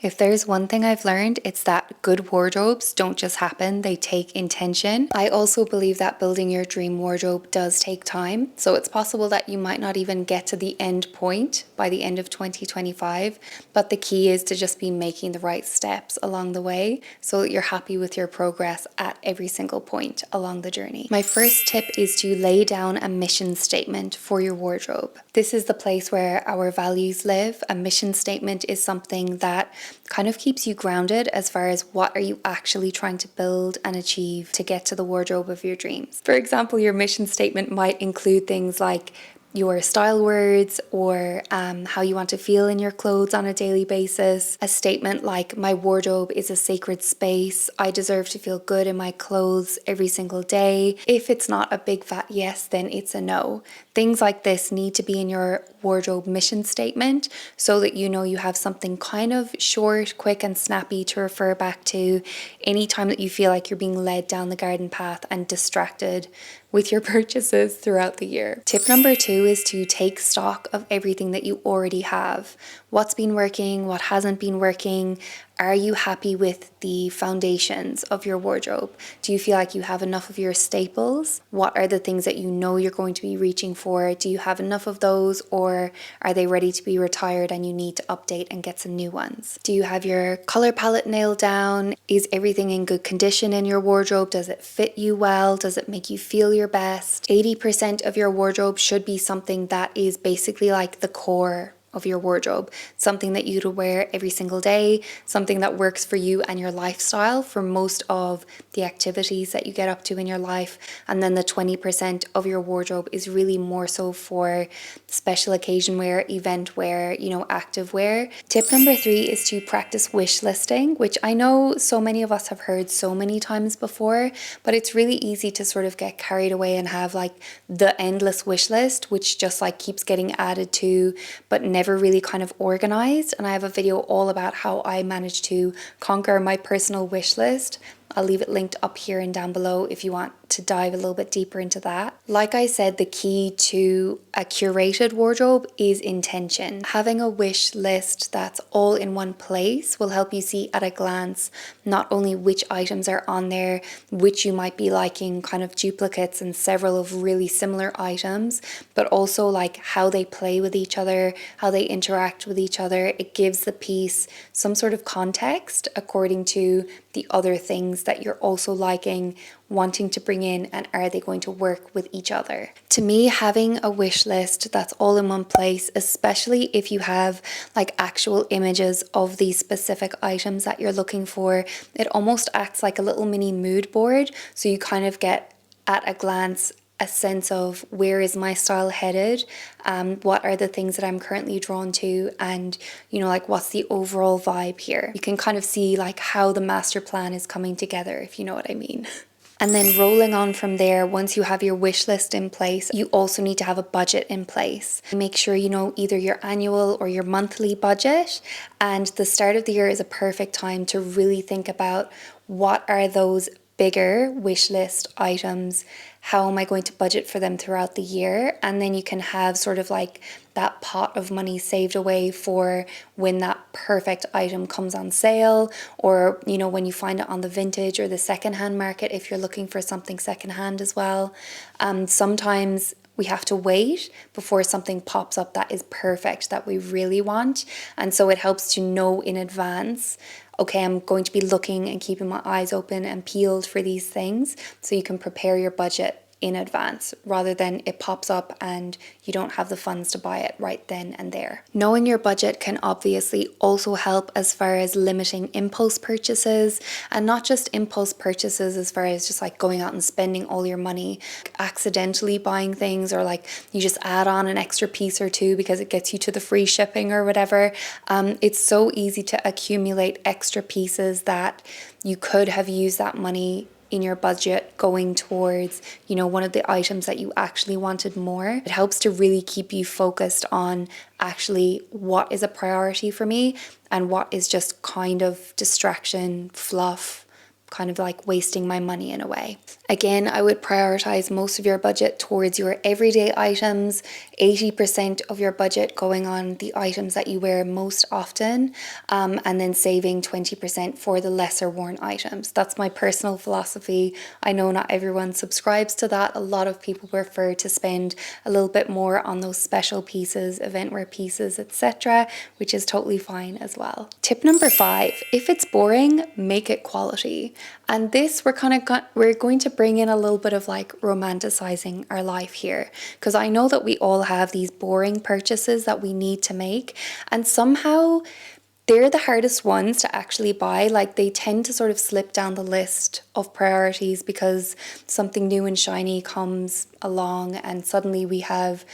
If there's one thing I've learned, it's that good wardrobes don't just happen, they take intention. I also believe that building your dream wardrobe does take time. So it's possible that you might not even get to the end point by the end of 2025. But the key is to just be making the right steps along the way so that you're happy with your progress at every single point along the journey. My first tip is to lay down a mission statement for your wardrobe. This is the place where our values live. A mission statement is something that kind of keeps you grounded as far as what are you actually trying to build and achieve to get to the wardrobe of your dreams. For example, your mission statement might include things like your style words or how you want to feel in your clothes on a daily basis. A statement like, my wardrobe is a sacred space. I deserve to feel good in my clothes every single day. If it's not a big fat yes, then it's a no. Things like this need to be in your wardrobe mission statement so that you know you have something kind of short, quick and snappy to refer back to anytime that you feel like you're being led down the garden path and distracted with your purchases throughout the year. Tip number 2 is to take stock of everything that you already have. What's been working, what hasn't been working. Are you happy with the foundations of your wardrobe? Do you feel like you have enough of your staples? What are the things that you know you're going to be reaching for? Do you have enough of those, or are they ready to be retired and you need to update and get some new ones? Do you have your color palette nailed down? Is everything in good condition in your wardrobe? Does it fit you well? Does it make you feel your best? 80% of your wardrobe should be something that is basically like the core of your wardrobe, something that you'd wear every single day, something that works for you and your lifestyle for most of the activities that you get up to in your life. And then the 20% of your wardrobe is really more so for special occasion wear, event wear, active wear. Tip number 3 is to practice wish listing, which I know so many of us have heard so many times before, but it's really easy to sort of get carried away and have like the endless wish list, which just like keeps getting added to, but never really kind of organized. And I have a video all about how I managed to conquer my personal wish list. I'll leave it linked up here and down below if you want to dive a little bit deeper into that. Like I said, the key to a curated wardrobe is intention. Having a wish list that's all in one place will help you see at a glance not only which items are on there, which you might be liking, kind of duplicates and several of really similar items, but also like how they play with each other, how they interact with each other. It gives the piece some sort of context according to the other things that you're also liking, wanting to bring in, and are they going to work with each other? To me, having a wish list that's all in one place, especially if you have like actual images of these specific items that you're looking for, it almost acts like a little mini mood board. So you kind of get at a glance a sense of where is my style headed, what are the things that I'm currently drawn to, and like what's the overall vibe here. You can kind of see like how the master plan is coming together, if you know what I mean. And then rolling on from there, once you have your wish list in place, you also need to have a budget in place. Make sure you know either your annual or your monthly budget. And the start of the year is a perfect time to really think about what are those bigger wish list items, how am I going to budget for them throughout the year? And then you can have sort of like that pot of money saved away for when that perfect item comes on sale, or when you find it on the vintage or the secondhand market if you're looking for something secondhand as well. Sometimes we have to wait before something pops up that is perfect, that we really want. And so it helps to know in advance, okay, I'm going to be looking and keeping my eyes open and peeled for these things, so you can prepare your budget in advance rather than it pops up and you don't have the funds to buy it right then and there. Knowing your budget can obviously also help as far as limiting impulse purchases, and not just impulse purchases as far as just like going out and spending all your money, accidentally buying things, or like you just add on an extra piece or two because it gets you to the free shipping or whatever. It's so easy to accumulate extra pieces that you could have used that money in your budget going towards, one of the items that you actually wanted more. It helps to really keep you focused on actually what is a priority for me and what is just kind of distraction, fluff, kind of like wasting my money in a way. Again, I would prioritize most of your budget towards your everyday items, 80% of your budget going on the items that you wear most often, and then saving 20% for the lesser worn items. That's my personal philosophy. I know not everyone subscribes to that. A lot of people prefer to spend a little bit more on those special pieces, event wear pieces, etc., which is totally fine as well. Tip number 5, if it's boring, make it quality. And this we're going to bring in a little bit of like romanticizing our life here, because I know that we all have these boring purchases that we need to make, and somehow they're the hardest ones to actually buy. Like they tend to sort of slip down the list of priorities because something new and shiny comes along, and suddenly we have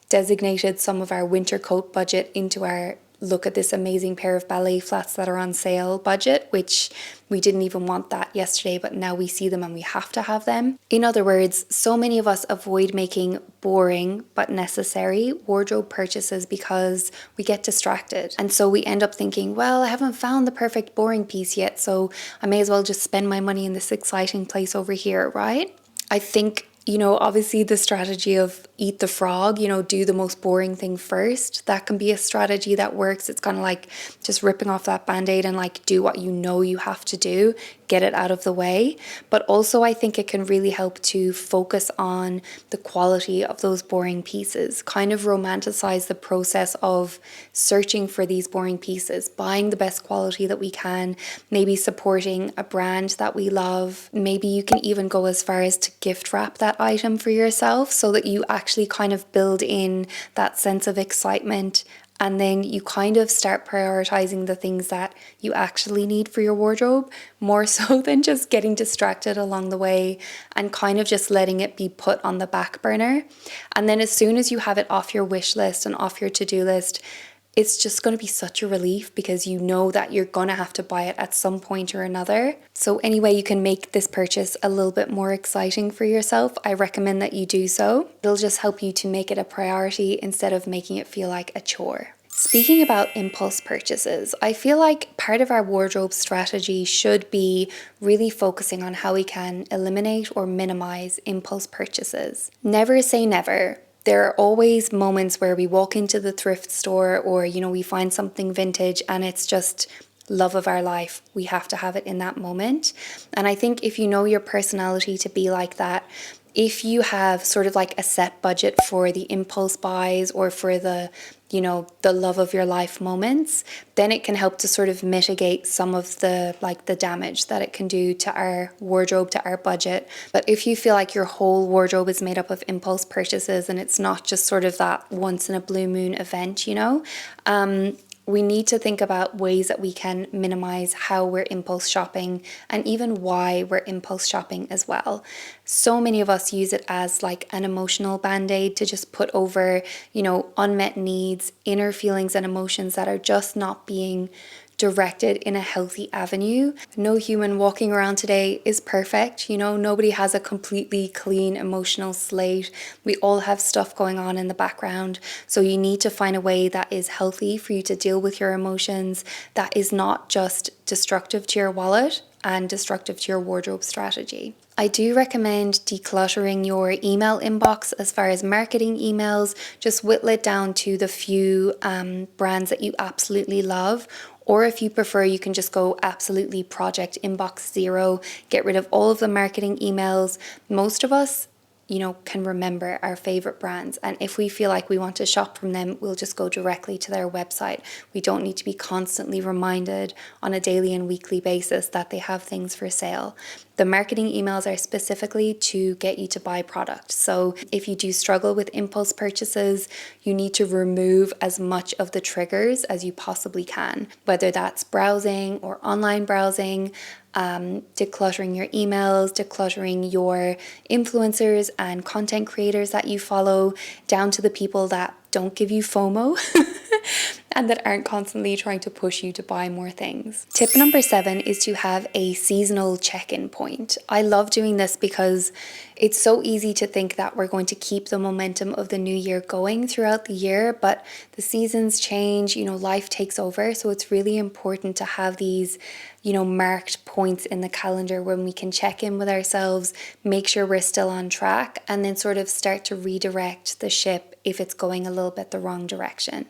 designated some of our winter coat budget into our look at this amazing pair of ballet flats that are on sale budget, which we didn't even want that yesterday, but now we see them and we have to have them. In other words, so many of us avoid making boring but necessary wardrobe purchases because we get distracted. And so we end up thinking, well, I haven't found the perfect boring piece yet, so I may as well just spend my money in this exciting place over here, right? I think, obviously the strategy of eat the frog, do the most boring thing first. That can be a strategy that works. It's kind of like just ripping off that band-aid and like do what you have to do, get it out of the way. But also I think it can really help to focus on the quality of those boring pieces, kind of romanticize the process of searching for these boring pieces, buying the best quality that we can, maybe supporting a brand that we love. Maybe you can even go as far as to gift wrap that item for yourself so that you actually kind of build in that sense of excitement, and then you kind of start prioritizing the things that you actually need for your wardrobe, more so than just getting distracted along the way and kind of just letting it be put on the back burner. And then as soon as you have it off your wish list and off your to-do list, it's just going to be such a relief because you know that you're going to have to buy it at some point or another. So any way you can make this purchase a little bit more exciting for yourself, I recommend that you do so. It'll just help you to make it a priority instead of making it feel like a chore. Speaking about impulse purchases, I feel like part of our wardrobe strategy should be really focusing on how we can eliminate or minimize impulse purchases. Never say never. There are always moments where we walk into the thrift store or, we find something vintage and it's just love of our life. We have to have it in that moment. And I think if you know your personality to be like that, if you have sort of like a set budget for the impulse buys or for the love of your life moments, then it can help to sort of mitigate some of the damage that it can do to our wardrobe, to our budget. But if you feel like your whole wardrobe is made up of impulse purchases and it's not just sort of that once in a blue moon event, we need to think about ways that we can minimize how we're impulse shopping and even why we're impulse shopping as well. So many of us use it as like an emotional band-aid to just put over, unmet needs, inner feelings and emotions that are just not being directed in a healthy avenue. No human walking around today is perfect. Nobody has a completely clean emotional slate. We all have stuff going on in the background. So you need to find a way that is healthy for you to deal with your emotions, that is not just destructive to your wallet and destructive to your wardrobe strategy. I do recommend decluttering your email inbox as far as marketing emails. Just whittle it down to the few brands that you absolutely love. Or if you prefer, you can just go absolutely project inbox zero, get rid of all of the marketing emails. Most of us, can remember our favorite brands. And if we feel like we want to shop from them, we'll just go directly to their website. We don't need to be constantly reminded on a daily and weekly basis that they have things for sale. The marketing emails are specifically to get you to buy product. So if you do struggle with impulse purchases, you need to remove as much of the triggers as you possibly can, whether that's browsing or online browsing, decluttering your emails, decluttering your influencers and content creators that you follow, down to the people that don't give you FOMO and that aren't constantly trying to push you to buy more things. Tip number 7 is to have a seasonal check-in point. I love doing this because it's so easy to think that we're going to keep the momentum of the new year going throughout the year, but the seasons change, life takes over. So it's really important to have these, marked points in the calendar when we can check in with ourselves, make sure we're still on track, and then sort of start to redirect the ship if it's going a little bit the wrong direction.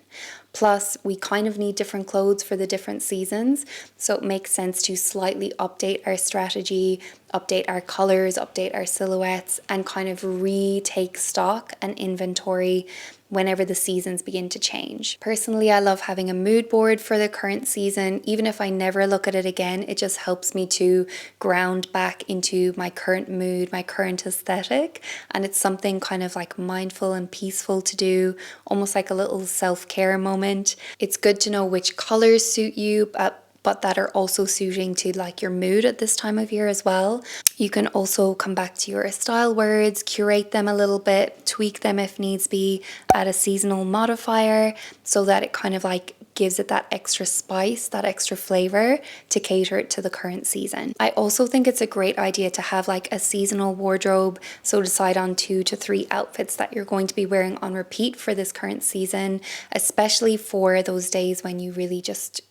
Plus, we kind of need different clothes for the different seasons, so it makes sense to slightly update our strategy, update our colors, update our silhouettes, and kind of retake stock and inventory whenever the seasons begin to change. Personally, I love having a mood board for the current season. Even if I never look at it again, it just helps me to ground back into my current mood, my current aesthetic. And it's something kind of like mindful and peaceful to do, almost like a little self-care moment. It's good to know which colors suit you, but that are also suiting to like your mood at this time of year as well. You can also come back to your style words, curate them a little bit, tweak them if needs be, add a seasonal modifier so that it kind of like gives it that extra spice, that extra flavor to cater it to the current season. I also think it's a great idea to have like a seasonal wardrobe. So decide on 2 to 3 outfits that you're going to be wearing on repeat for this current season, especially for those days when you really just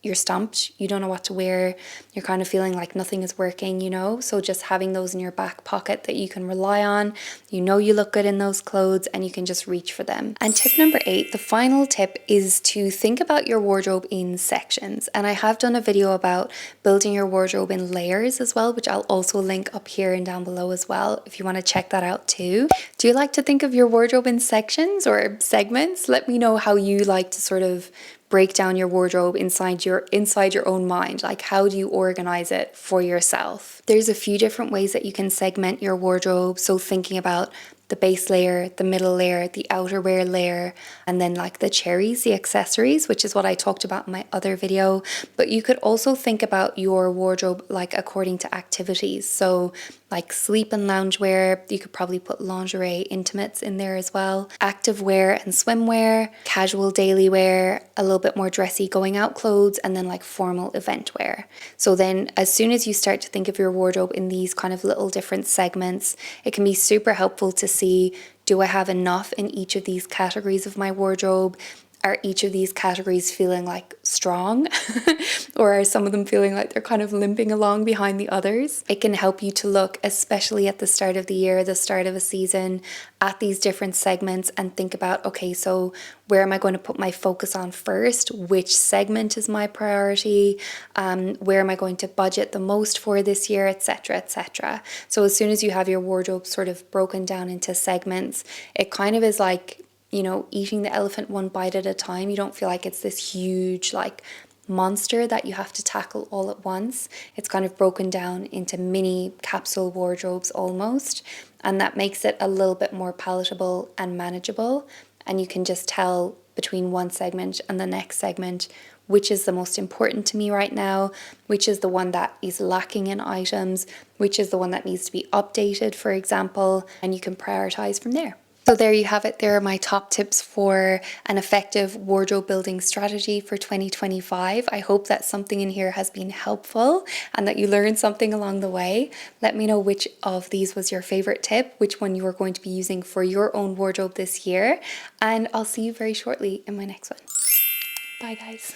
you're stumped, you don't know what to wear, you're kind of feeling like nothing is working, so just having those in your back pocket that you can rely on, you look good in those clothes and you can just reach for them. And tip number 8, the final tip, is to think about your wardrobe in sections. And I have done a video about building your wardrobe in layers as well, which I'll also link up here and down below as well if you want to check that out too. Do you like to think of your wardrobe in sections or segments? Let me know how you like to sort of break down your wardrobe inside your own mind. Like, how do you organize it for yourself? There's a few different ways that you can segment your wardrobe. So thinking about the base layer, the middle layer, the outerwear layer, and then like the cherries, the accessories, which is what I talked about in my other video. But you could also think about your wardrobe like according to activities. So like sleep and loungewear, you could probably put lingerie, intimates in there as well. Active wear and swimwear, casual daily wear, a little bit more dressy going out clothes, and then like formal event wear. So then as soon as you start to think of your wardrobe in these kind of little different segments, it can be super helpful to see, do I have enough in each of these categories of my wardrobe? Are each of these categories feeling like strong or are some of them feeling like they're kind of limping along behind the others? It can help you to look, especially at the start of the year, the start of a season, at these different segments and think about, okay, so where am I going to put my focus on first? Which segment is my priority? Where am I going to budget the most for this year, etc., etc. So as soon as you have your wardrobe sort of broken down into segments, it kind of is like, eating the elephant one bite at a time. You don't feel like it's this huge like monster that you have to tackle all at once. It's kind of broken down into mini capsule wardrobes almost, and that makes it a little bit more palatable and manageable, and you can just tell between one segment and the next segment which is the most important to me right now, which is the one that is lacking in items, which is the one that needs to be updated, for example, and you can prioritize from there. So there you have it. There are my top tips for an effective wardrobe building strategy for 2025. I hope that something in here has been helpful and that you learned something along the way. Let me know which of these was your favorite tip, which one you are going to be using for your own wardrobe this year. And I'll see you very shortly in my next one. Bye guys.